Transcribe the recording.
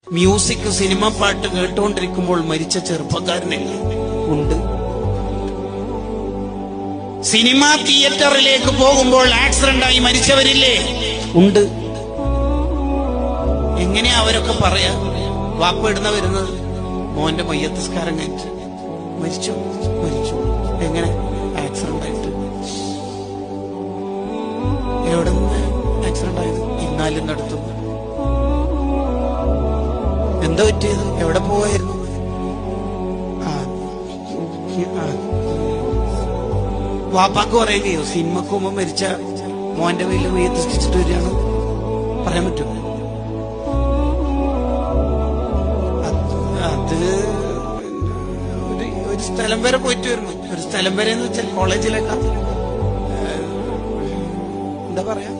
Music cinema പാട്ട് കേട്ടുകൊണ്ടിരിക്കുമ്പോൾ മരിച്ച ചെറുപ്പക്കാരനില്ലേ? ഉണ്ട്. സിനിമാ തിയേറ്ററിലേക്ക് പോകുമ്പോൾ ആക്സിഡന്റായി മരിച്ചവരില്ലേ? ഉണ്ട്. എങ്ങനെയാ അവരൊക്കെ പറയാ? വാപ്പ ഇടുന്ന വരുന്നത് മോന്റെ മയ്യത്തസ്കാരം കഴിഞ്ഞ് മരിച്ചു. എങ്ങനെ? ആക്സിഡന്റ് ആയിട്ട്. എവിടെ നിന്ന് ആക്സിഡന്റ് ആയത്? ഇന്നാലിന്നടുത്തു. എന്താ പറ്റിയത്? എവിടെ പോവായിരുന്നു? വാപ്പാക്ക് പറയാൻ കഴിയോ? സിനിമക്ക് പോകുമ്പോ മരിച്ച മോന്റെ പേരിൽ മയ്യത്തിച്ചിട്ട് വരികയാണ് പറയാൻ പറ്റുമോ? അത് ഒരു സ്ഥലം വരെ പോയിട്ട് വരുന്നു. ഒരു സ്ഥലം വരെ എന്ന് വെച്ചാൽ കോളേജിലേക്കാ. എന്താ പറയാ,